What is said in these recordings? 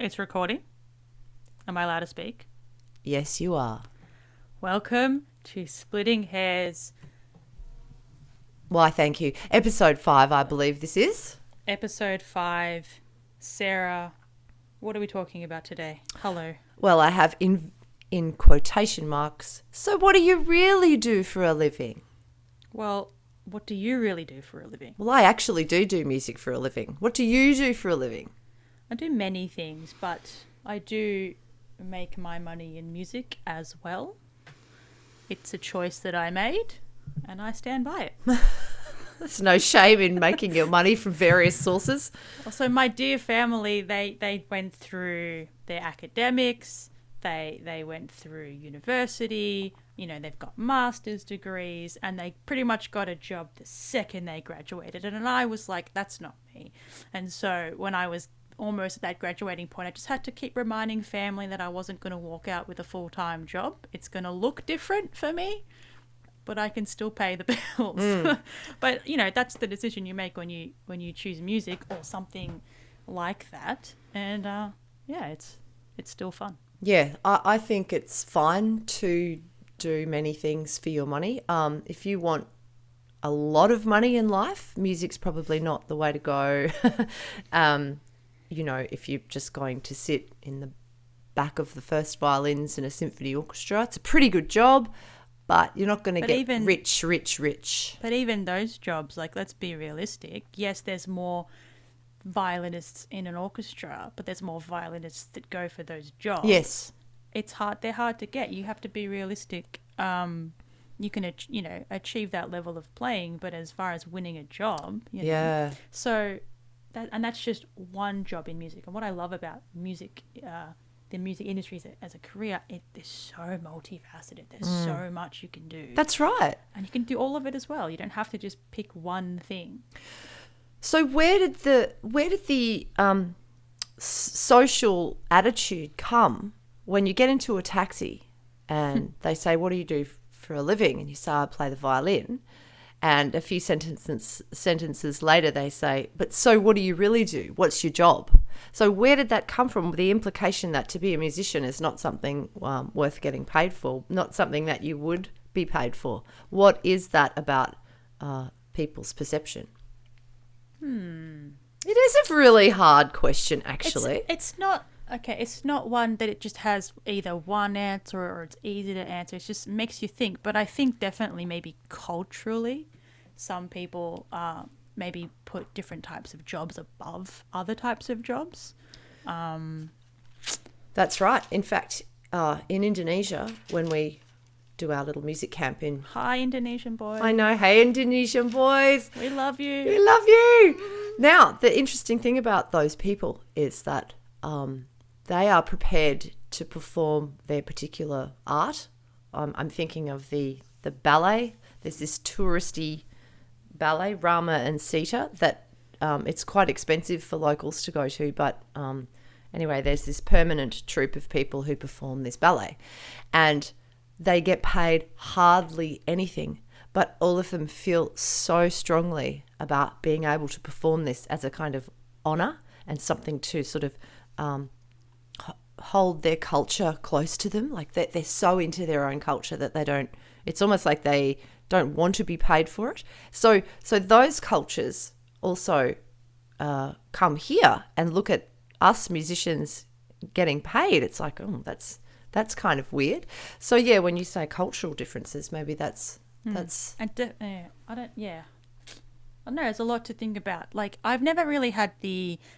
It's recording. Am I allowed to speak? Yes, you are. Welcome to Splitting Hairs, Why, thank you. Episode 5, I believe this is. episode 5. Sarah, what are we talking about today? Hello. Well, I have in quotation marks. So what do you really do for a living? Well, what do you really do for a living? Well, I actually do music for a living. What do you do for a living? I do many things, but I do make my money in music as well. It's a choice that I made, and I stand by it. There's no shame in making your money from various sources. Also, my dear family, they went through their academics, they went through university, they've got master's degrees, and they pretty much got a job the second they graduated. And I was like, that's not me. And so when I was almost at that graduating point, I just had to keep reminding family that I wasn't going to walk out with a full-time job. It's going to look different for me, but I can still pay the bills. But that's the decision you make when you choose music or something like that. And it's still fun. Yeah, I think it's fine to do many things for your money. If you want a lot of money in life, music's probably not the way to go. If you're just going to sit in the back of the first violins in a symphony orchestra, it's a pretty good job, but you're not going to get rich. But even those jobs, let's be realistic. Yes, there's more violinists in an orchestra, but there's more violinists that go for those jobs. Yes. It's hard. They're hard to get. You have to be realistic. You can, achieve that level of playing, but as far as winning a job, Yeah. So that's just one job in music. And what I love about music, the music industry as a career, they're so multifaceted. There's so much you can do. That's right. And you can do all of it as well. You don't have to just pick one thing. So where did the social attitude come when you get into a taxi and they say, "What do you do for a living?" And you say, "I play the violin." And a few sentences later, they say, "But so what do you really do? What's your job?" So where did that come from? The implication that to be a musician is not something worth getting paid for, not something that you would be paid for. What is that about people's perception? It is a really hard question, actually. It's not one that it just has either one answer or it's easy to answer. It just makes you think. But I think definitely maybe culturally, some people maybe put different types of jobs above other types of jobs. That's right. In fact, in Indonesia, when we do our little music camp in... Hi, Indonesian boys. I know. Hey, Indonesian boys. We love you. We love you. Now, the interesting thing about those people is that they are prepared to perform their particular art. I'm thinking of the ballet. There's this touristy ballet, Rama and Sita, that it's quite expensive for locals to go to. But anyway, there's this permanent troupe of people who perform this ballet. And they get paid hardly anything, but all of them feel so strongly about being able to perform this as a kind of honour and something to sort of hold their culture close to them. Like they're so into their own culture that they don't, it's almost like they don't want to be paid for it. So those cultures also come here and look at us musicians getting paid. It's like, oh, that's kind of weird. So yeah, when you say cultural differences, maybe that's. I don't know. There's a lot to think about. I've never really had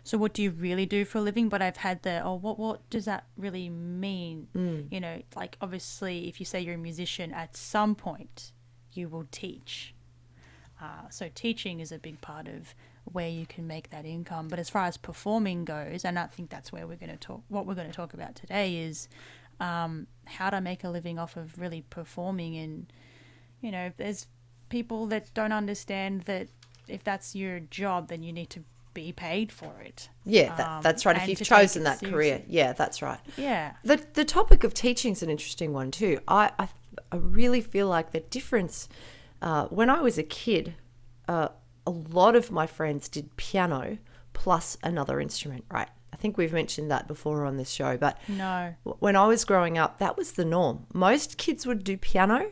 so what do you really do for a living? But I've had what does that really mean? Obviously, if you say you're a musician, at some point you will teach. So teaching is a big part of where you can make that income. But as far as performing goes, and I think that's where what we're going to talk about today is how to make a living off of really performing. And there's people that don't understand that if that's your job, then you need to be paid for it. Yeah, that's right. If you've chosen that career. Yeah, that's right. Yeah. The topic of teaching is an interesting one too. I really feel like the difference, when I was a kid, a lot of my friends did piano plus another instrument, right? I think we've mentioned that before on this show, but No. when I was growing up, that was the norm. Most kids would do piano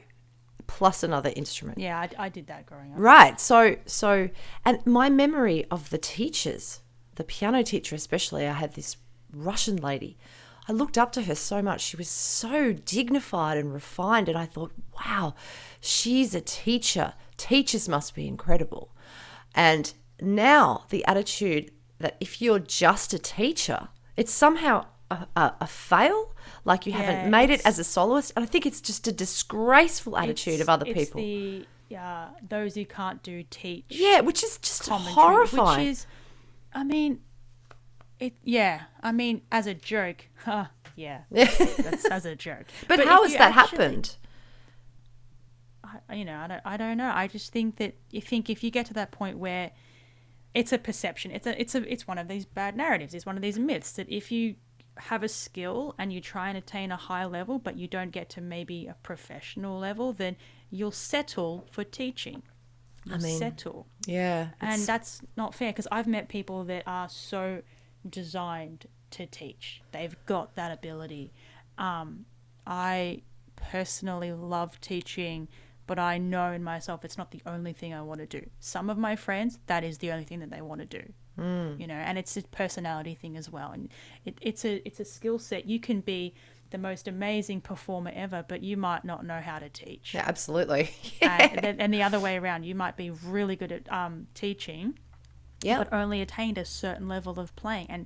plus another instrument. Yeah, I did that growing up. Right. So, and my memory of the teachers, the piano teacher especially, I had this Russian lady. I looked up to her so much. She was so dignified and refined, and I thought, wow, she's a teacher. Teachers must be incredible. And now the attitude that if you're just a teacher, it's somehow a fail, like you haven't made it as a soloist. And I think it's just a disgraceful attitude of other people. It's the those who can't do teach. Yeah, which is just commentary, horrifying. Which is, I mean, as a joke, that's as a joke. But how has that happened? I don't know. I just think that if you get to that point where it's a perception, it's one of these bad narratives. It's one of these myths that if you have a skill and you try and attain a high level, but you don't get to maybe a professional level, then you'll settle for teaching. Settle. Yeah. And that's not fair, because I've met people that are so designed to teach. They've got that ability. I personally love teaching, but I know in myself it's not the only thing I want to do. Some of my friends, that is the only thing that they want to do. And it's a personality thing as well. And it's a skill set. You can be the most amazing performer ever, but you might not know how to teach. Yeah, absolutely. And the other way around, you might be really good at teaching, but only attained a certain level of playing, and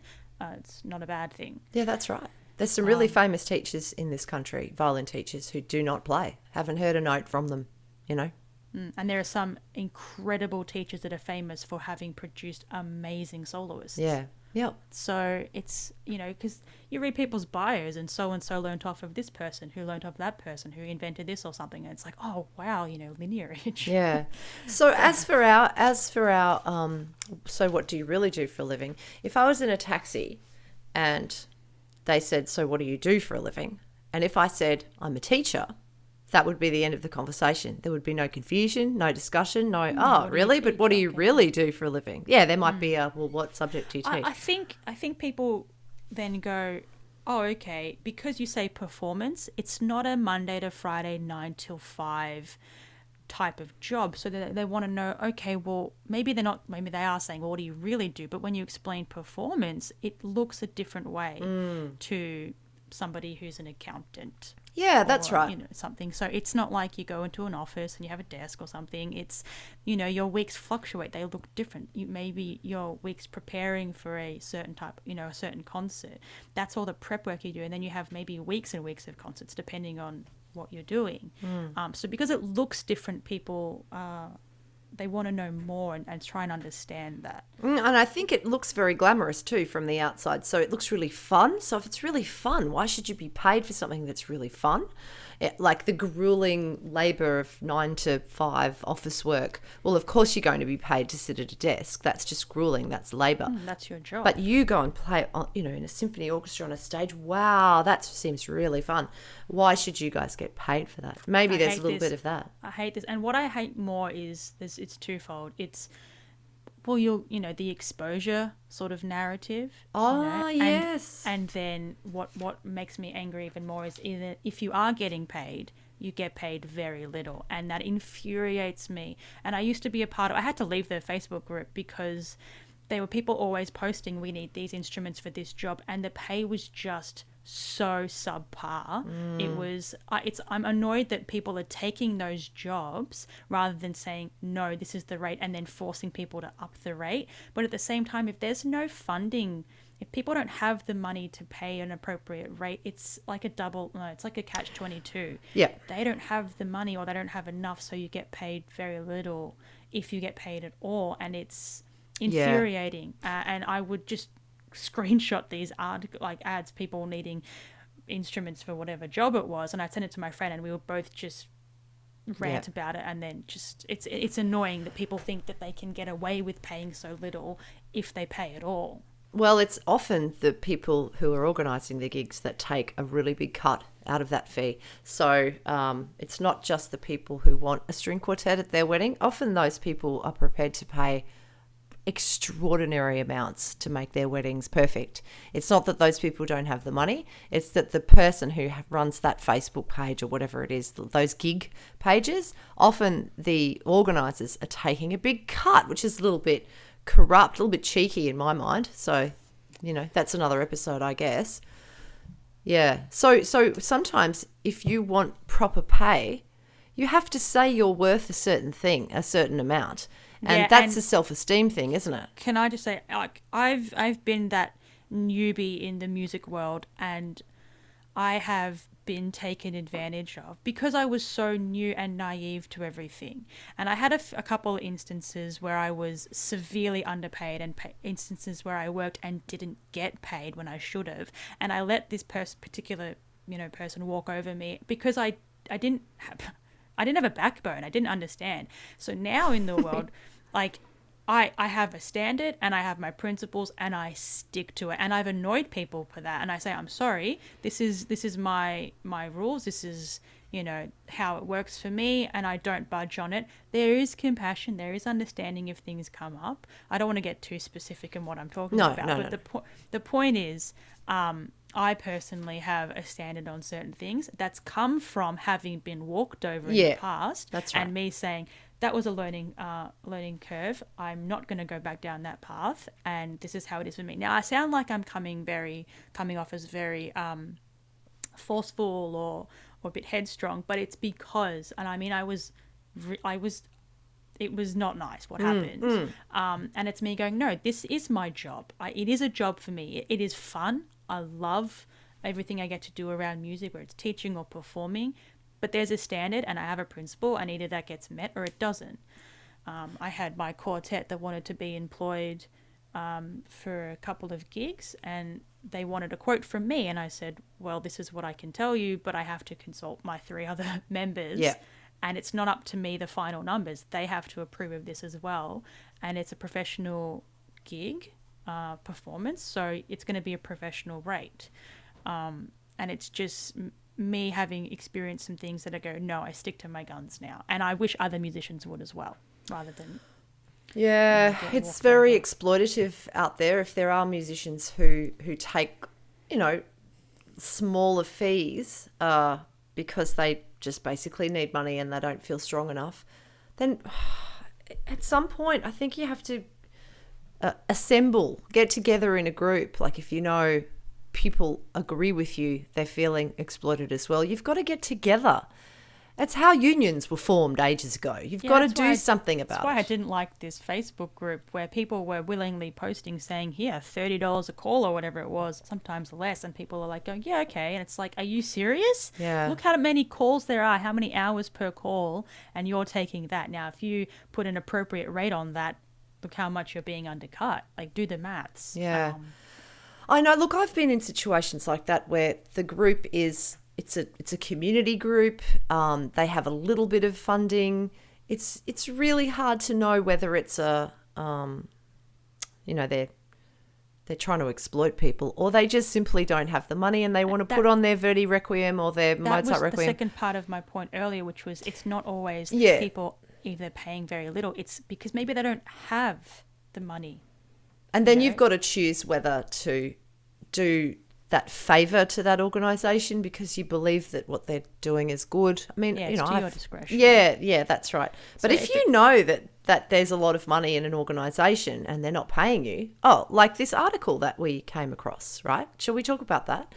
it's not a bad thing. Yeah, that's right. There's some really famous teachers in this country, violin teachers, who do not play. Haven't heard a note from them, And there are some incredible teachers that are famous for having produced amazing soloists. Yeah. Yep. So it's, because you read people's bios and so learnt off of this person who learnt off that person who invented this or something. And it's like, oh, wow, lineage. Yeah. So as for our, so what do you really do for a living? If I was in a taxi and they said, so what do you do for a living? And if I said, I'm a teacher, that would be the end of the conversation. There would be no confusion, no discussion, really? But what do you really do for a living? Yeah, there might be what subject do you teach? I think people then go, oh, okay, because you say performance, it's not a Monday to Friday 9 till 5 type of job. So they want to know, okay, well, maybe they are saying, well, what do you really do? But when you explain performance, it looks a different way to somebody who's an accountant. Yeah, that's right. Something. So it's not like you go into an office and you have a desk or something. It's, your weeks fluctuate. They look different. Maybe your week's preparing for a certain type, a certain concert. That's all the prep work you do. And then you have maybe weeks and weeks of concerts depending on what you're doing. So because it looks different, people, they want to know more and try and understand that. And I think it looks very glamorous too from the outside. So it looks really fun. So if it's really fun, why should you be paid for something that's really fun? Like the grueling labour of 9 to 5 office work. Well, of course you're going to be paid to sit at a desk. That's just grueling. That's labour. That's your job. But you go and play, in a symphony orchestra on a stage. Wow, that seems really fun. Why should you guys get paid for that? Maybe there's a little bit of that. I hate this. And what I hate more is this. It's twofold. It's, well, the exposure sort of narrative. Yes. And then what makes me angry even more is either if you are getting paid, you get paid very little, and that infuriates me. And I used to be I had to leave the Facebook group because there were people always posting, we need these instruments for this job, and the pay was just so subpar. It was, I'm annoyed that people are taking those jobs rather than saying, no, this is the rate, and then forcing people to up the rate. But at the same time, if there's no funding, if people don't have the money to pay an appropriate rate, it's like a catch-22. Yeah. They don't have the money, or they don't have enough, so you get paid very little if you get paid at all, and it's infuriating. And I would just screenshot these ads, people needing instruments for whatever job it was, and I sent it to my friend, and we were both just rant about it. And then just it's annoying that people think that they can get away with paying so little if they pay at all. Well, it's often the people who are organising the gigs that take a really big cut out of that fee. So it's not just the people who want a string quartet at their wedding. Often those people are prepared to pay extraordinary amounts to make their weddings perfect. It's not that those people don't have the money. It's that the person who runs that Facebook page or whatever it is, those gig pages, often the organisers are taking a big cut, which is a little bit corrupt, a little bit cheeky in my mind. So, that's another episode, I guess. Yeah. So sometimes if you want proper pay, you have to say you're worth a certain thing, a certain amount. And that's a self-esteem thing, isn't it? Can I just say, like, I've been that newbie in the music world, and I have been taken advantage of because I was so new and naive to everything. And I had a couple of instances where I was severely underpaid, and instances where I worked and didn't get paid when I should have. And I let this particular person walk over me because I didn't have a backbone. I didn't understand. So now in the world, like, I have a standard and I have my principles and I stick to it. And I've annoyed people for that. And I say, I'm sorry, this is my rules. This is, how it works for me, and I don't budge on it. There is compassion. There is understanding if things come up. I don't want to get too specific in what I'm talking about. But the point is, I personally have a standard on certain things that's come from having been walked over in the past. That's right. And me saying, that was a learning curve. I'm not going to go back down that path, and this is how it is for me. Now, I sound like I'm coming off as very forceful or a bit headstrong, but it's because, and I mean, it was not nice what happened. And it's me going, no, this is my job. It is a job for me. It is fun. I love everything I get to do around music, whether it's teaching or performing. But there's a standard and I have a principle, and either that gets met or it doesn't. I had my quartet that wanted to be employed for a couple of gigs, and they wanted a quote from me. And I said, well, this is what I can tell you, but I have to consult my 3 other members. Yeah. And it's not up to me, the final numbers. They have to approve of this as well. And it's a professional gig performance, so it's going to be a professional rate. And it's just me having experienced some things that I go, no, I stick to my guns now. And I wish other musicians would as well, rather than... Yeah, it's very exploitative out there. If there are musicians who take, smaller fees because they just basically need money and they don't feel strong enough, then at some point I think you have to get together in a group. Like, if people agree with you, they're feeling exploited as well, you've got to get together. It's how unions were formed ages ago. You've got to do something about it. That's why I didn't like this Facebook group where people were willingly posting saying, here, $30 a call or whatever it was, sometimes less. And people are like going, yeah, okay. And it's like, are you serious? Yeah. Look how many calls there are, how many hours per call, and you're taking that. Now, if you put an appropriate rate on that, look how much you're being undercut. Like, do the maths. Yeah. I know. Look, I've been in situations like that where the group it's a community group. They have a little bit of funding. It's really hard to know whether it's they're trying to exploit people, or they just simply don't have the money and they want to put on their Verdi Requiem or their Mozart Requiem. That was the second part of my point earlier, which was it's not always people either paying very little. It's because maybe they don't have the money. And then you've got to choose whether to do that favour to that organisation because you believe that what they're doing is good. I mean, it's to your discretion. Yeah, that's right. But if you know that there's a lot of money in an organisation and they're not paying you, like this article that we came across, right? Shall we talk about that?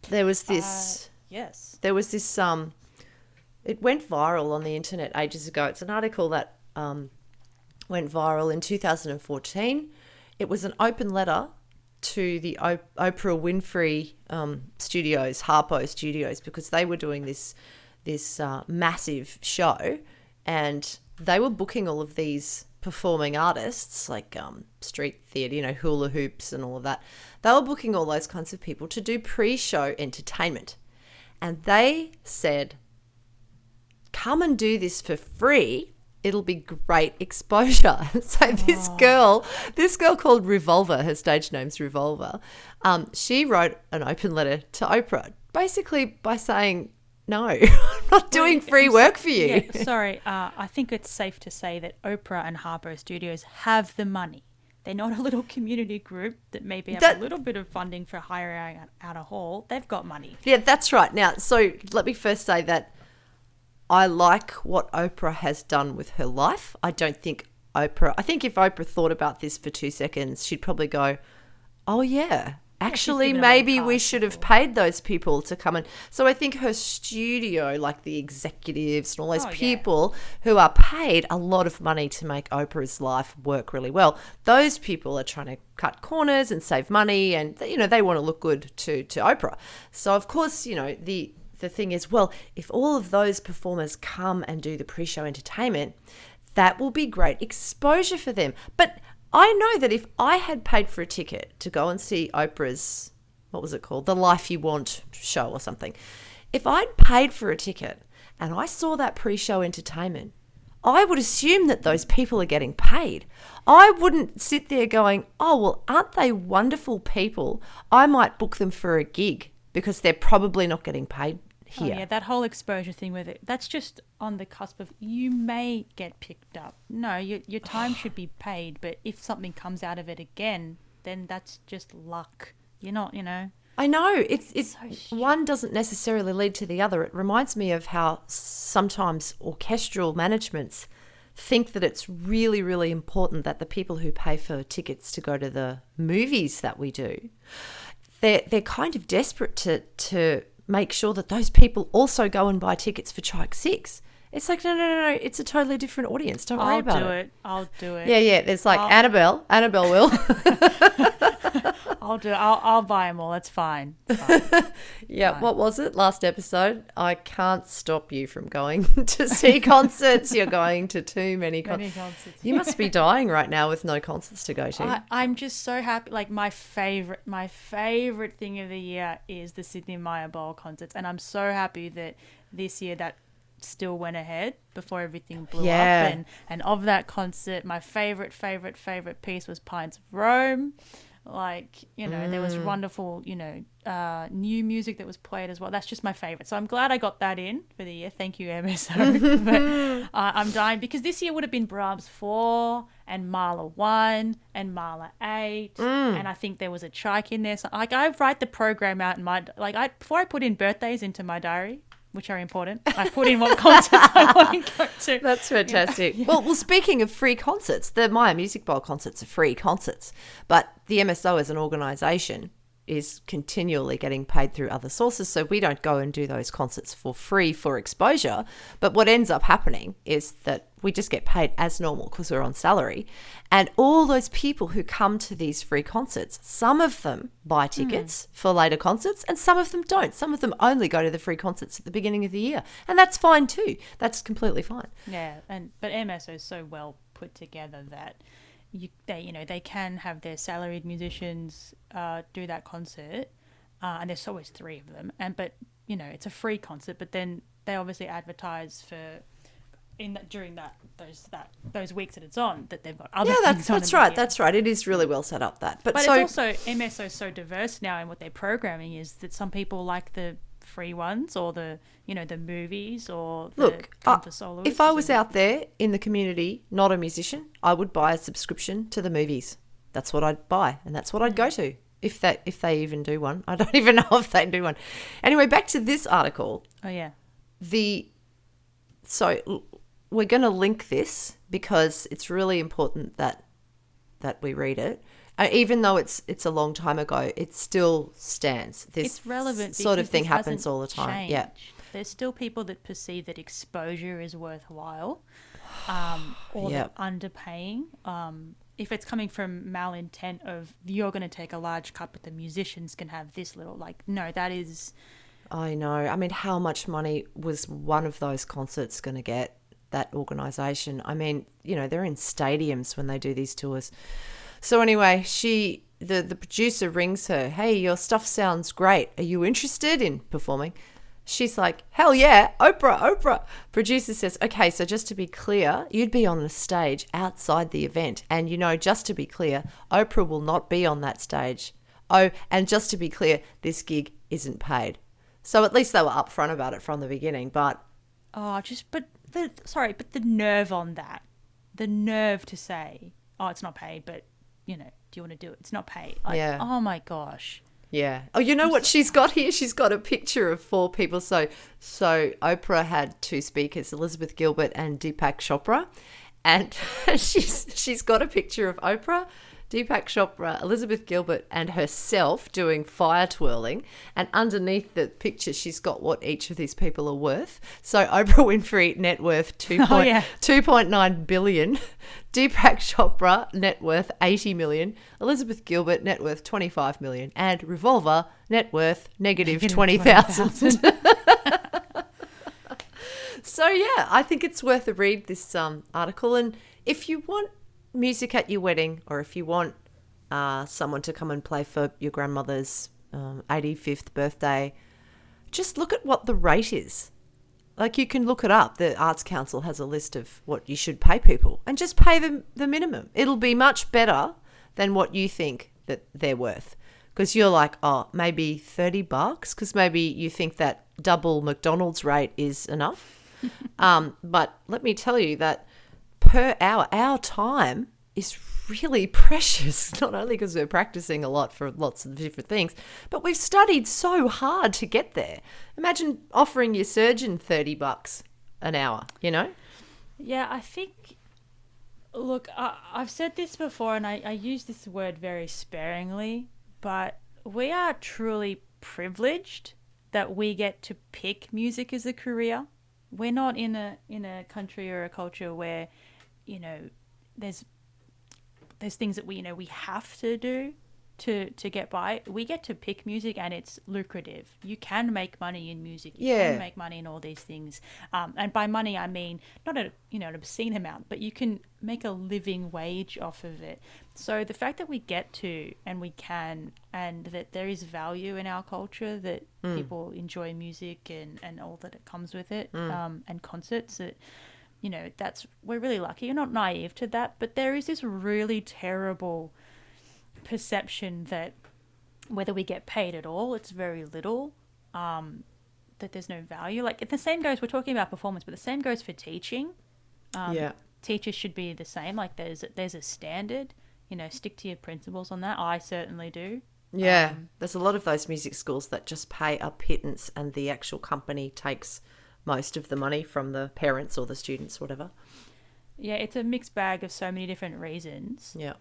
There was this... yes. There was this... it went viral on the internet ages ago. It's an article that went viral in 2014. It was an open letter to the Oprah Winfrey studios, Harpo Studios, because they were doing this massive show, and they were booking all of these performing artists like street theatre, hula hoops and all of that. They were booking all those kinds of people to do pre-show entertainment, and they said, come and do this for free. It'll be great exposure. So this girl called Revolver, her stage name's Revolver, she wrote an open letter to Oprah, basically by saying, no, I'm not doing free work for you. Yeah, sorry, I think it's safe to say that Oprah and Harpo Studios have the money. They're not a little community group that maybe have a little bit of funding for hiring out a hall. They've got money. Yeah, that's right. Now, so let me first say that I like what Oprah has done with her life. I think if Oprah thought about this for 2 seconds, she'd probably go, oh, yeah, actually, maybe we should have paid those people to come in. So I think her studio, like the executives and all those people who are paid a lot of money to make Oprah's life work really well, those people are trying to cut corners and save money, and, they want to look good to Oprah. So, of course, the thing is, well, if all of those performers come and do the pre-show entertainment, that will be great exposure for them. But I know that if I had paid for a ticket to go and see Oprah's, what was it called? The Life You Want show or something. If I'd paid for a ticket and I saw that pre-show entertainment, I would assume that those people are getting paid. I wouldn't sit there going, oh, well, aren't they wonderful people? I might book them for a gig because they're probably not getting paid here. Oh, yeah, that whole exposure thing with it, that's just on the cusp of you may get picked up. No, your time should be paid, but if something comes out of it again, then that's just luck. You're not, I know. It's so one doesn't necessarily lead to the other. It reminds me of how sometimes orchestral managements think that it's really, really important that the people who pay for tickets to go to the movies that we do, they're kind of desperate to make sure that those people also go and buy tickets for Chike 6. It's like, no. It's a totally different audience. Don't worry about it. I'll do it. Yeah. There's like Annabel will. I'll do it. I'll buy them all. That's fine. Yeah. Fine. What was it? Last episode? I can't stop you from going to see concerts. You're going to too many concerts. You must be dying right now with no concerts to go to. I'm just so happy. Like my favorite thing of the year is the Sydney Maya Bowl concerts. And I'm so happy that this year that still went ahead before everything blew up. And of that concert, my favorite piece was Pints of Rome. Like, there was wonderful, new music that was played as well. That's just my favorite. So I'm glad I got that in for the year. Thank you, MSO. But I'm dying because this year would have been Brahms 4 and Mahler 1 and Mahler 8. And I think there was a Chike in there. So, like, I write the program out in before I put in birthdays into my diary, which are important, I put in what concerts I want to go to. That's fantastic. Yeah. Well, speaking of free concerts, the Maya Music Bowl concerts are free concerts, but the MSO as an organisation is continually getting paid through other sources, so we don't go and do those concerts for free for exposure. But what ends up happening is that we just get paid as normal because we're on salary. And all those people who come to these free concerts, some of them buy tickets for later concerts and some of them don't. Some of them only go to the free concerts at the beginning of the year. And that's fine too. That's completely fine. Yeah, but MSO is so well put together that they can have their salaried musicians do that concert, and there's always 3 of them. But it's a free concert. But then they obviously advertise for during those weeks that it's on that they've got other things on. That's right. It is really well set up that. But it's also MSO is so diverse now in what they're programming is that some people like the free ones or the movies or the solos. If I was out there in the community, not a musician, I would buy a subscription to the movies. That's what I'd buy and that's what I'd go to if they even do one. I don't even know if they do one. Anyway, back to this article. Oh yeah. So we're going to link this because it's really important that we read it. Even though it's a long time ago, it still stands. This it's relevant sort of thing happens all the time. Changed. Yeah, there's still people that perceive that exposure is worthwhile, or that underpaying. If it's coming from malintent of you're going to take a large cut, but the musicians can have this little. No, that is. I know. I mean, how much money was one of those concerts going to get? That organisation. I mean, they're in stadiums when they do these tours. So anyway, the producer rings her. Hey, your stuff sounds great. Are you interested in performing? She's like, hell yeah, Oprah. Producer says, okay, so just to be clear, you'd be on the stage outside the event. And just to be clear, Oprah will not be on that stage. Oh, and just to be clear, this gig isn't paid. So at least they were upfront about it from the beginning. But the nerve on that, the nerve to say, oh, it's not paid, but do you want to do it? It's not paid. Like, Yeah. oh my gosh. Yeah. Oh, you know what she's got here? She's got a picture of 4 people. So Oprah had 2 speakers, Elizabeth Gilbert and Deepak Chopra. And she's got a picture of Oprah, Deepak Chopra, Elizabeth Gilbert, and herself doing fire twirling. And underneath the picture, she's got what each of these people are worth. So Oprah Winfrey, net worth 2.9 billion. Deepak Chopra, net worth 80 million. Elizabeth Gilbert, net worth 25 million. And Revolver, net worth negative 20,000. So, yeah, I think it's worth a read, this article. And if you want music at your wedding, or if you want someone to come and play for your grandmother's 85th birthday, just look at what the rate is. Like, you can look it up. The Arts Council has a list of what you should pay people, and just pay them the minimum. It'll be much better than what you think that they're worth. Because you're like, oh, maybe $30, because maybe you think that double McDonald's rate is enough. But let me tell you that per hour, our time is really precious, not only because we're practicing a lot for lots of different things, but we've studied so hard to get there. Imagine offering your surgeon $30 an hour, Yeah, I think, look, I've said this before, and I use this word very sparingly, but we are truly privileged that we get to pick music as a career. We're not in a country or a culture where, there's things that we have to do to get by. We get to pick music, and it's lucrative. You can make money in music. You can make money in all these things. And by money, I mean not an obscene amount, but you can make a living wage off of it. So the fact that we get to, and we can, and that there is value in our culture, that people enjoy music and all that it comes with it, and concerts, that we're really lucky. You're not naive to that, but there is this really terrible perception that whether we get paid at all, it's very little, that there's no value. Like, the same goes, we're talking about performance, but the same goes for teaching. Teachers should be the same. Like, there's a standard, stick to your principles on that. I certainly do. Yeah, there's a lot of those music schools that just pay a pittance, and the actual company takes most of the money from the parents or the students, whatever. Yeah, it's a mixed bag of so many different reasons. Yeah.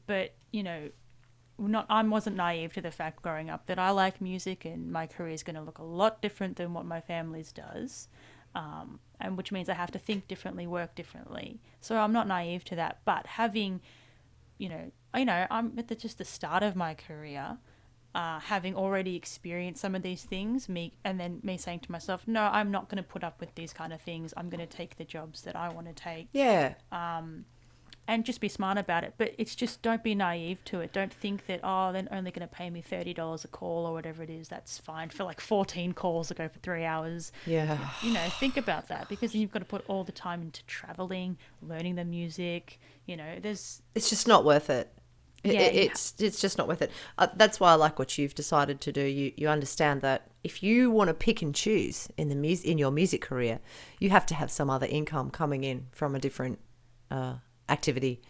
But, I wasn't naive to the fact growing up that I like music, and my career is going to look a lot different than what my family's does, and which means I have to think differently, work differently. So I'm not naive to that. But having, I'm at just the start of my career, having already experienced some of these things, me saying to myself, no, I'm not going to put up with these kind of things. I'm going to take the jobs that I want to take. Yeah. And just be smart about it. But it's just, don't be naive to it. Don't think that, they're only going to pay me $30 a call or whatever it is. That's fine for like 14 calls to go for 3 hours. Yeah. Think about that, because then you've got to put all the time into traveling, learning the music. It's just not worth it. It's just not worth it. That's why I like what you've decided to do. You understand that if you want to pick and choose in your music career, you have to have some other income coming in from a different activity,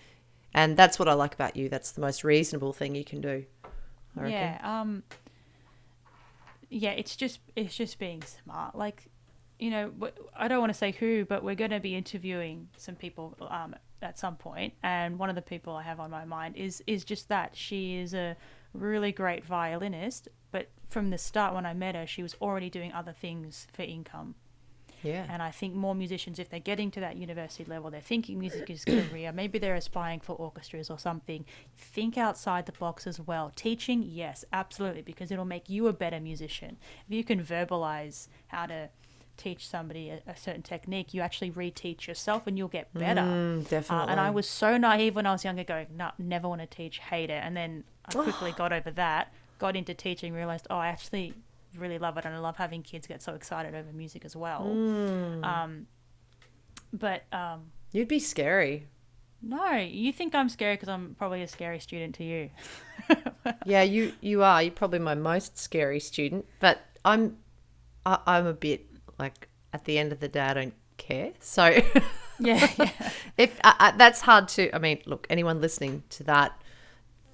and that's what I like about you. That's the most reasonable thing you can do, I reckon. It's just being smart. Like, I don't want to say who, but we're going to be interviewing some people at some point, and one of the people I have on my mind is just that. She is a really great violinist, but from the start when I met her, she was already doing other things for income. Yeah. And I think more musicians, if they're getting to that university level, they're thinking music is a career, maybe they're aspiring for orchestras or something, think outside the box as well. Teaching, yes, absolutely, because it'll make you a better musician. If you can verbalize how to teach somebody a certain technique, you actually reteach yourself and you'll get better. Definitely. And I was so naive when I was younger, going, no, never want to teach, hate it. And then I quickly got over that, got into teaching, realized, I actually really love it, and I love having kids get so excited over music as well. But you'd be scary. No, you think I'm scary because I'm probably a scary student to you. Yeah, you are. You're probably my most scary student, but I'm a bit like, at the end of the day, I don't care. So Yeah, yeah. If that's hard to, I mean, look, anyone listening to that,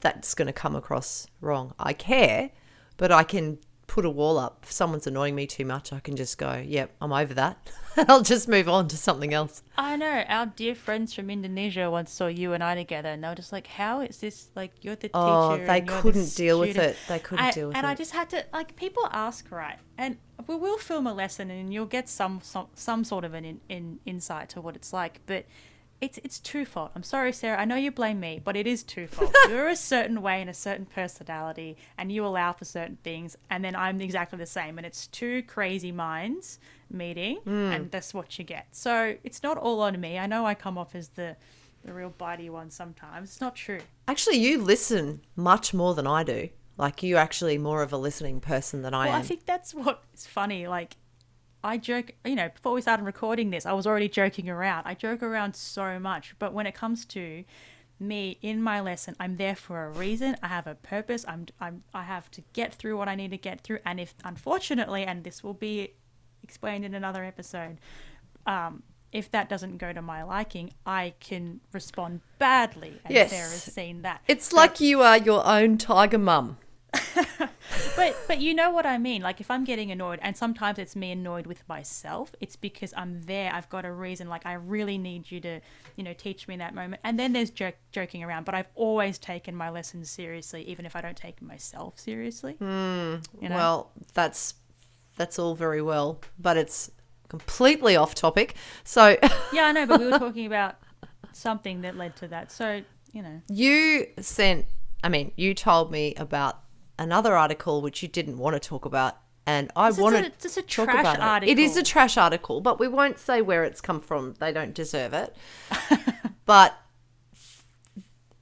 that's going to come across wrong. I care, but I can put a wall up. If someone's annoying me too much, I can just go, yep, I'm over that. And I'll just move on to something else. I know. Our dear friends from Indonesia once saw you and I together, and they were just like, how is this, like, you're the teacher. Oh, they and you're the couldn't deal with student." it. They couldn't deal with And it. I just had to, like, people ask, right? And we will film a lesson and you'll get some sort of an insight to what it's like. But it's twofold. I'm sorry, Sarah. I know you blame me, but it is twofold. You're a certain way and a certain personality, and you allow for certain things, and then I'm exactly the same. And it's two crazy minds meeting, and that's what you get. So it's not all on me. I know I come off as the real bitey one sometimes. It's not true. Actually, you listen much more than I do. Like, you're actually more of a listening person than I am. Well, I think that's what is funny. Like, I joke, before we started recording this, I was already joking around. I joke around so much. But when it comes to me in my lesson, I'm there for a reason. I have a purpose. I have to get through what I need to get through. And if, unfortunately, and this will be explained in another episode, if that doesn't go to my liking, I can respond badly. And Yes. Sarah's seen that. It's like you are your own tiger mum. But you know what I mean? Like, if I'm getting annoyed, and sometimes it's me annoyed with myself, it's because I'm there. I've got a reason. Like, I really need you to, teach me in that moment. And then there's joking around. But I've always taken my lessons seriously, even if I don't take myself seriously. Well, that's all very well, but it's completely off topic. So Yeah, I know, but we were talking about something that led to that. So, you told me about another article which you didn't want to talk about, and I wanted It's a to talk trash about it. article. It is a trash article, but we won't say where it's come from. They don't deserve it. But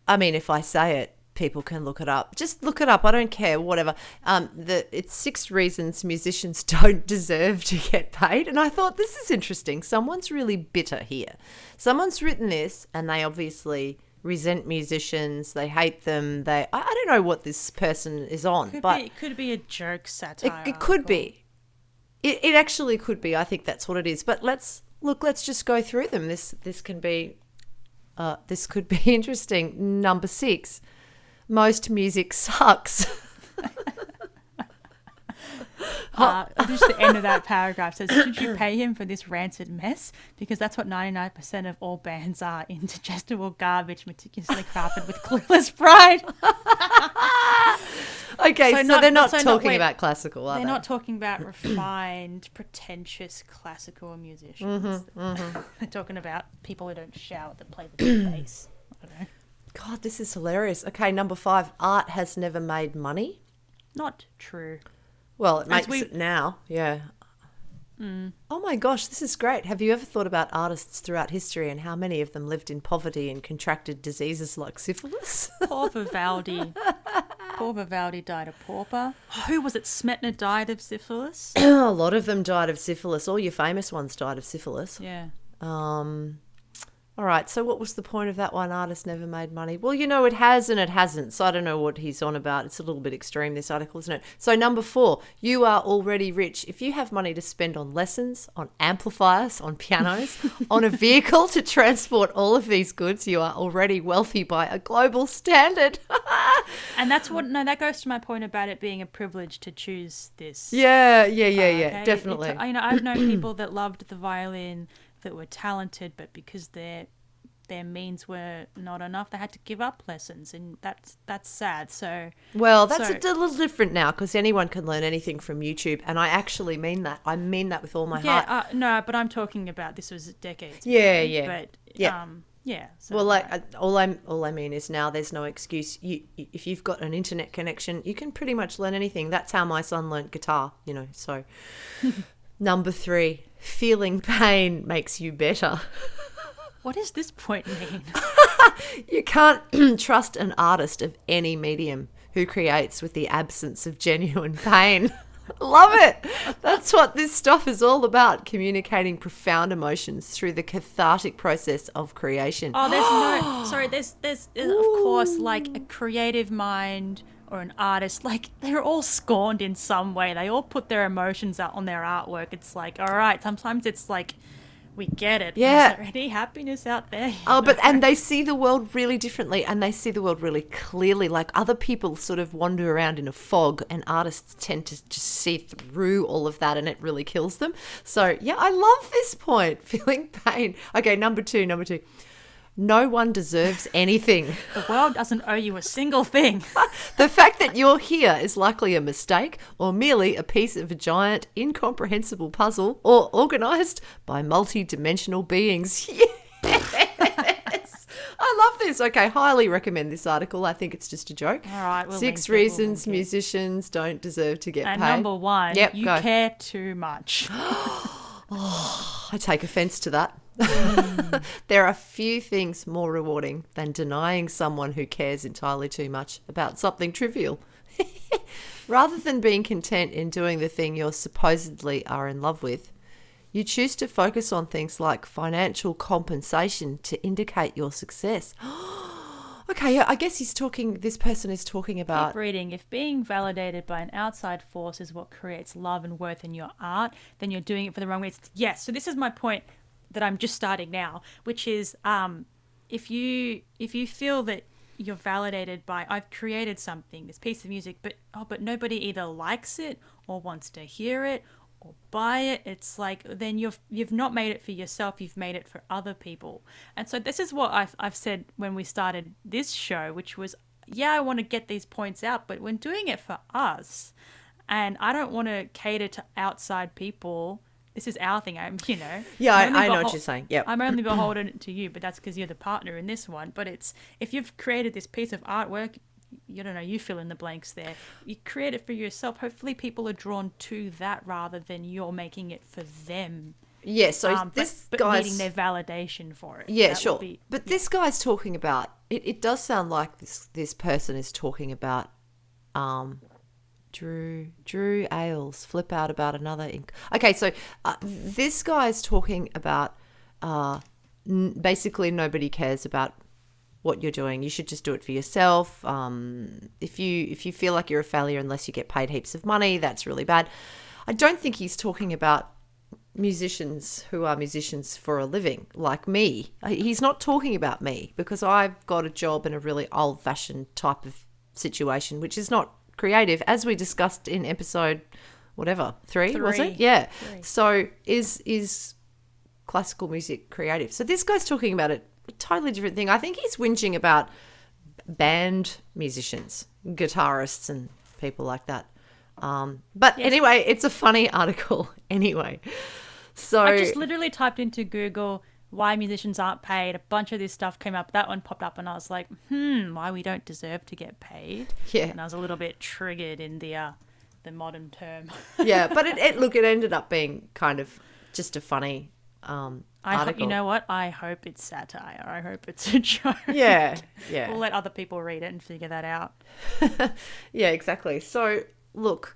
I mean, if I say it, people can look it up. Just look it up. I don't care, whatever. It's 6 reasons musicians don't deserve to get paid. And I thought, this is interesting. Someone's really bitter here. Someone's written this, and they obviously resent musicians. They hate them. I don't know what this person is on. It could be a joke satire. It could be. It actually could be. I think that's what it is. But let's just go through them. This could be interesting. Number 6. Most music sucks. Just the end of that paragraph says, should you pay him for this rancid mess? Because that's what 99% of all bands are, indigestible garbage meticulously crafted with clueless pride. Okay, so they're not talking about classical, are they? They're not talking about refined, pretentious classical musicians. They're talking about people who don't shout, that play the bass. I don't know. God, this is hilarious. Okay, number 5, art has never made money. Not true. Well, it makes it now, yeah. Oh my gosh, this is great. Have you ever thought about artists throughout history and how many of them lived in poverty and contracted diseases like syphilis? Poor Vivaldi. Poor Vivaldi died a pauper. Who was it? Smetana died of syphilis? A lot of them died of syphilis. All your famous ones died of syphilis. Yeah. All right, so what was the point of that one? Artist never made money. Well, it has and it hasn't, so I don't know what he's on about. It's a little bit extreme, this article, isn't it? So number 4, you are already rich. If you have money to spend on lessons, on amplifiers, on pianos, on a vehicle to transport all of these goods, you are already wealthy by a global standard. And that goes to my point about it being a privilege to choose this. Yeah, Okay? definitely. I've known people that loved the violin, that were talented, but because their means were not enough, they had to give up lessons, and that's sad. So a little different now, because anyone can learn anything from YouTube, and I actually mean that. I mean that with all my heart. No, but I'm talking about this was decades. Yeah, ago, yeah. But yeah. So, Well, all I mean is now there's no excuse. If you've got an internet connection, you can pretty much learn anything. That's how my son learnt guitar. So. Number 3, feeling pain makes you better. What does this point mean? You can't trust an artist of any medium who creates with the absence of genuine pain. Love it. That's what this stuff is all about, communicating profound emotions through the cathartic process of creation. Oh, there's of course, like, a creative mind or an artist, like, they're all scorned in some way. They all put their emotions out on their artwork. It's like, all right, sometimes it's like we get it. Yeah. Is there any happiness out there? Oh, and they see the world really differently, and they see the world really clearly. Like other people sort of wander around in a fog, and artists tend to just see through all of that, and it really kills them. So yeah, I love this point. Feeling pain. Okay, number two. No one deserves anything. The world doesn't owe you a single thing. The fact that you're here is likely a mistake or merely a piece of a giant, incomprehensible puzzle or organised by multi-dimensional beings. Yes! I love this. Okay, highly recommend this article. I think it's just a joke. All right. We'll 6 link it, reasons we'll link it. musicians don't deserve to get And paid. number 1, you go. care too much. I take offence to that. There are few things more rewarding than denying someone who cares entirely too much about something trivial. Rather than being content in doing the thing you supposedly are in love with, you choose to focus on things like financial compensation to indicate your success. Okay, I guess this person is talking about... Keep reading. If being validated by an outside force is what creates love and worth in your art, then you're doing it for the wrong reasons. Yes, so this is my point that I'm just starting now, which is if you feel that you're validated by, I've created something, this piece of music, but nobody either likes it or wants to hear it or buy it, it's like then you've not made it for yourself, you've made it for other people. And so this is what I've said when we started this show, which was, yeah, I want to get these points out, but when doing it for us, and I don't want to cater to outside people. This is our thing. Yeah, I know what you're saying. Yeah, I'm only beholden to you, but that's because you're the partner in this one. But it's, if you've created this piece of artwork, you fill in the blanks there. You create it for yourself. Hopefully people are drawn to that rather than you're making it for them. Yeah, so this but guy's... needing their validation for it. Yeah, That sure. would be, But this guy's talking about... It does sound like this person is talking about... Drew Ailes, flip out about another ink. Okay, so this guy's talking about basically nobody cares about what you're doing. You should just do it for yourself. If you feel like you're a failure unless you get paid heaps of money, that's really bad. I don't think he's talking about musicians who are musicians for a living, like me. He's not talking about me because I've got a job in a really old-fashioned type of situation, which is not creative, as we discussed in episode 3, was it? Yeah. 3. So is classical music creative? So this guy's talking about a totally different thing. I think he's whinging about band musicians, guitarists and people like that. But anyway, it's a funny article anyway. So I just literally typed into Google why musicians aren't paid. A bunch of this stuff came up. That one popped up and I was like, why we don't deserve to get paid. Yeah. And I was a little bit triggered in the modern term. Yeah, but it ended up being kind of just a funny article. You know what? I hope it's satire. I hope it's a joke. Yeah. We'll let other people read it and figure that out. Yeah, exactly. So look,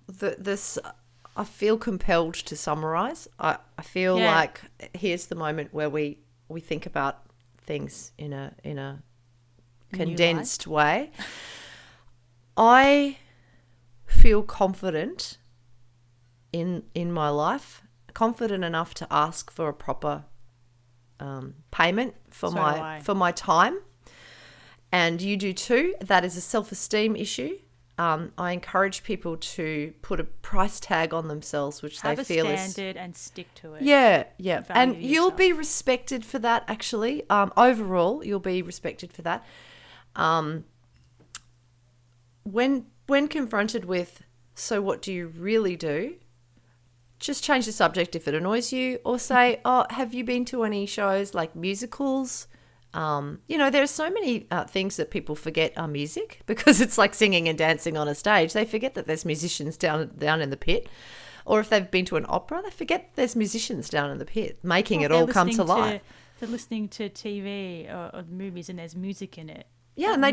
this I feel compelled to summarize. I feel like here's the moment where we think about things in a condensed way. I feel confident in my life, confident enough to ask for a proper payment for my time, and you do too. That is a self-esteem issue. I encourage people to put a price tag on themselves, which they feel is... Have a standard and stick to it. Yeah. And you'll yourself. be respected for that, actually. Overall, you'll be respected for that. When confronted with, so what do you really do? Just change the subject if it annoys you, or say, have you been to any shows like musicals? There are so many things that people forget are music because it's like singing and dancing on a stage. They forget that there's musicians down in the pit. Or if they've been to an opera, they forget there's musicians down in the pit making it all come to life. They're listening to TV or movies and there's music in it. Yeah, and they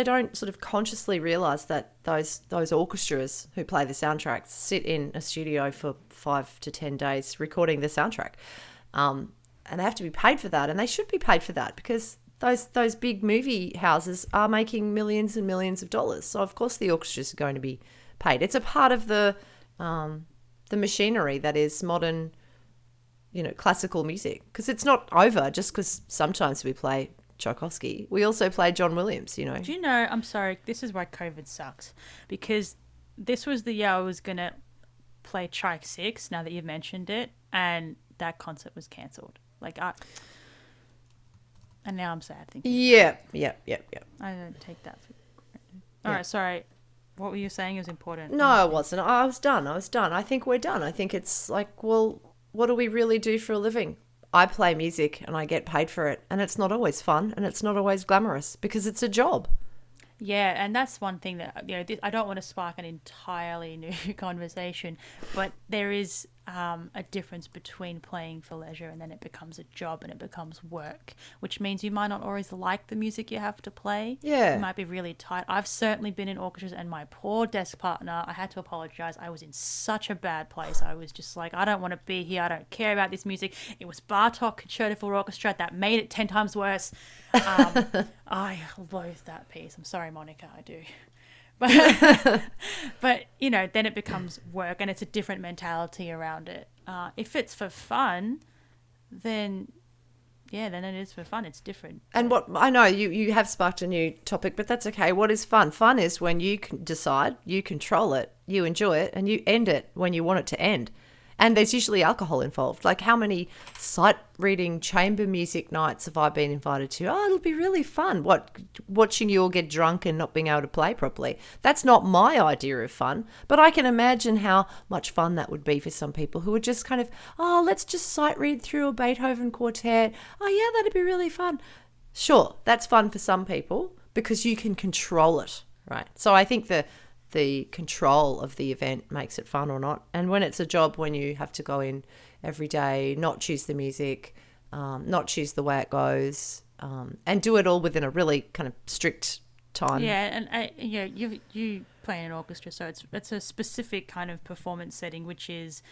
don't sort of consciously realise that those orchestras who play the soundtracks sit in a studio for 5 to 10 days recording the soundtrack. And they have to be paid for that, and they should be paid for that because those big movie houses are making millions and millions of dollars. So of course the orchestras are going to be paid. It's a part of the the machinery that is modern, classical music. Because it's not over just because sometimes we play Tchaikovsky. We also play John Williams, Do you know, I'm sorry, this is why COVID sucks. Because this was the year I was going to play Trike 6, now that you've mentioned it, and that concert was cancelled. And now I'm sad thinking. Yeah. I don't take that for granted. All right, sorry. What were you saying is important? No, I wasn't. I was done. I think we're done. I think it's like, well, what do we really do for a living? I play music and I get paid for it, and it's not always fun and it's not always glamorous because it's a job. Yeah, and that's one thing that, I don't want to spark an entirely new conversation, but there is a difference between playing for leisure and then it becomes a job and it becomes work, which means you might not always like the music you have to play. Yeah. You might be really tight. I've certainly been in orchestras, and my poor desk partner, I had to apologize. I was in such a bad place. I was just like, I don't want to be here. I don't care about this music. It was Bartok Concerto for Orchestra that made it 10 times worse. I loathe that piece. I'm sorry, Monica, I do. But then it becomes work, and it's a different mentality around it. If it's for fun, then it is for fun. It's different. And what I know, you have sparked a new topic, but that's okay. What is fun? Fun is when you can decide, you control it, you enjoy it, and you end it when you want it to end. And there's usually alcohol involved. Like, how many sight reading chamber music nights have I been invited to? Oh, it'll be really fun. What, watching you all get drunk and not being able to play properly. That's not my idea of fun, but I can imagine how much fun that would be for some people who are just kind of, oh, let's just sight read through a Beethoven quartet. Oh yeah, that'd be really fun. Sure, that's fun for some people because you can control it, right? So I think the control of the event makes it fun or not. And when it's a job, when you have to go in every day, not choose the music, not choose the way it goes, and do it all within a really kind of strict time. Yeah, and you play in an orchestra, so it's a specific kind of performance setting, which is,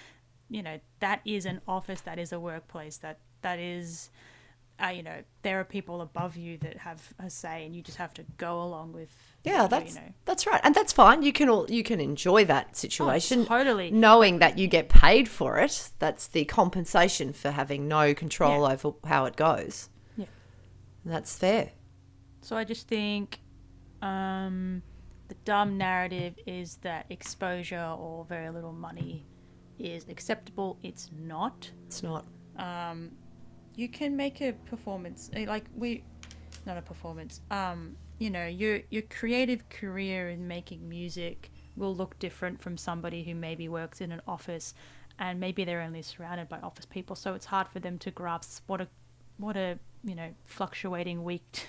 that is an office, that is a workplace, that is, there are people above you that have a say, and you just have to go along with. Yeah, that's right, and that's fine. You can enjoy that situation. Oh, totally. Knowing that you get paid for it. That's the compensation for having no control over how it goes. Yeah, that's fair. So I just think the dumb narrative is that exposure or very little money is acceptable. It's not. It's not. You can make a performance not a performance. Your creative career in making music will look different from somebody who maybe works in an office, and maybe they're only surrounded by office people. So it's hard for them to grasp what a fluctuating week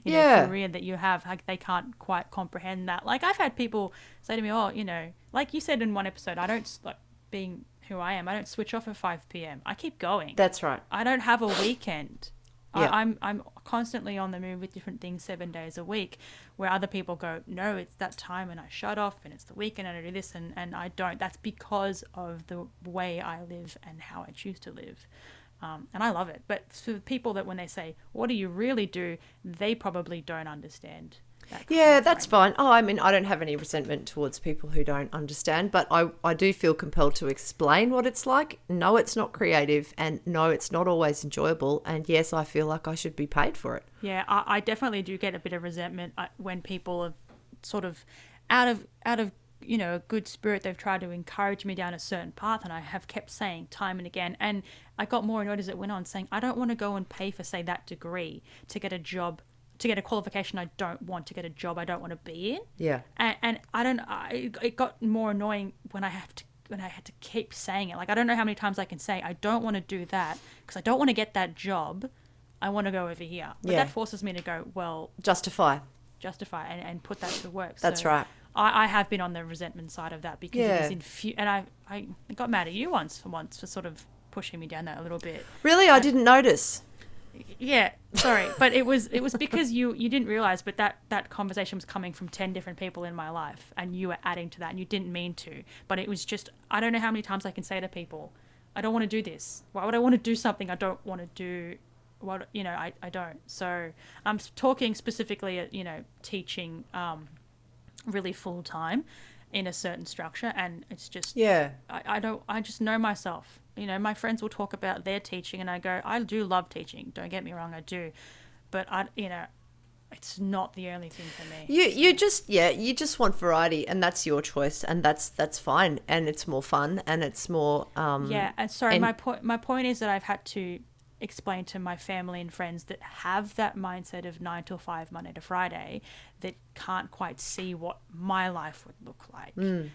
career that you have. Like, they can't quite comprehend that. Like, I've had people say to me, oh, like you said in one episode, I don't, like, being who I am, I don't switch off at 5 p.m. I keep going. That's right. I don't have a weekend. Yeah. I'm constantly on the move with different things 7 days a week, where other people go, no, it's that time and I shut off, and it's the weekend and I do this, and I don't. That's because of the way I live and how I choose to live. And I love it. But for people that when they say, what do you really do, they probably don't understand. Yeah, that's fine. Oh, I mean, I don't have any resentment towards people who don't understand, but I do feel compelled to explain what it's like. No, it's not creative, and no, it's not always enjoyable. And yes, I feel like I should be paid for it. Yeah, I definitely do get a bit of resentment when people are sort of out of a good spirit. They've tried to encourage me down a certain path, and I have kept saying time and again. And I got more annoyed as it went on, saying I don't want to go and pay for, say, that degree to get a job, to get a qualification I don't want, to get a job I don't want to be in. Yeah. And it got more annoying when I had to keep saying it. Like, I don't know how many times I can say I don't want to do that because I don't want to get that job. I want to go over here. But that forces me to go, well, justify and put that to work. That's right. I have been on the resentment side of that because it is and I got mad at you once for sort of pushing me down that a little bit. Really? I didn't notice. Yeah, sorry, but it was because you didn't realize, but that conversation was coming from 10 different people in my life, and you were adding to that, and you didn't mean to, but it was just, I don't know how many times I can say to people, I don't want to do this. Why would I want to do something I don't want to do? What, I don't. So I'm talking specifically at, teaching really full time, in a certain structure, and it's just Yeah. I just know myself. You know, my friends will talk about their teaching, and I go, I do love teaching. Don't get me wrong, I do, but it's not the only thing for me. You just want variety, and that's your choice, and that's fine, and it's more fun, and it's more And sorry, my point is that I've had to explain to my family and friends that have that mindset of 9 till 5 Monday to Friday, that can't quite see what my life would look like. And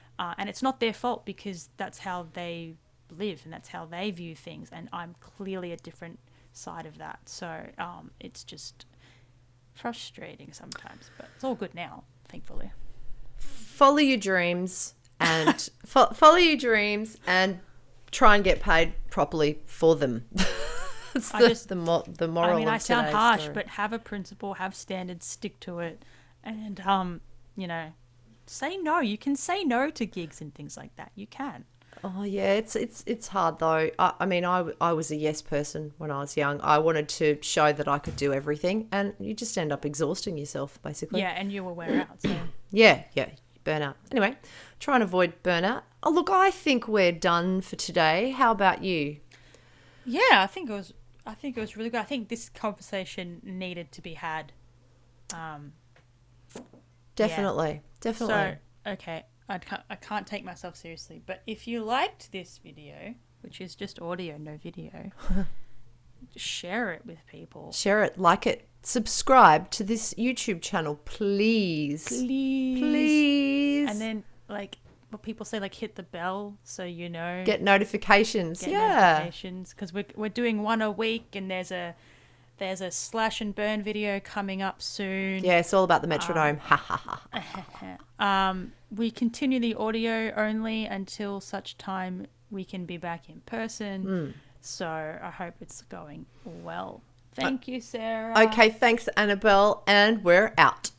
it's not their fault, because that's how they live and that's how they view things, and I'm clearly a different side of that. So it's just frustrating sometimes, but it's all good now, thankfully. Follow your dreams and follow your dreams and try and get paid properly for them. It's the moral. I mean, of I sound today's harsh, story. but have a principle, have standards, stick to it, and say no. You can say no to gigs and things like that. You can. Oh yeah, it's hard though. I mean, I was a yes person when I was young. I wanted to show that I could do everything, and you just end up exhausting yourself basically. Yeah, and you will wear out. So. Yeah, burnout. Anyway, try and avoid burnout. Oh look, I think we're done for today. How about you? Yeah, I think it was really good. I think this conversation needed to be had. Definitely. So, okay, I can't take myself seriously, but if you liked this video, which is just audio, no video, share it with people. Share it, like it, subscribe to this YouTube channel, please. Please. And then, like, what people say, like, hit the bell so you know. Get notifications. Notifications, because we're doing one a week, and there's a slash and burn video coming up soon. Yeah, it's all about the metronome. We continue the audio only until such time we can be back in person. So I hope it's going well. Thank you, Sarah. Okay, thanks, Annabelle, and we're out.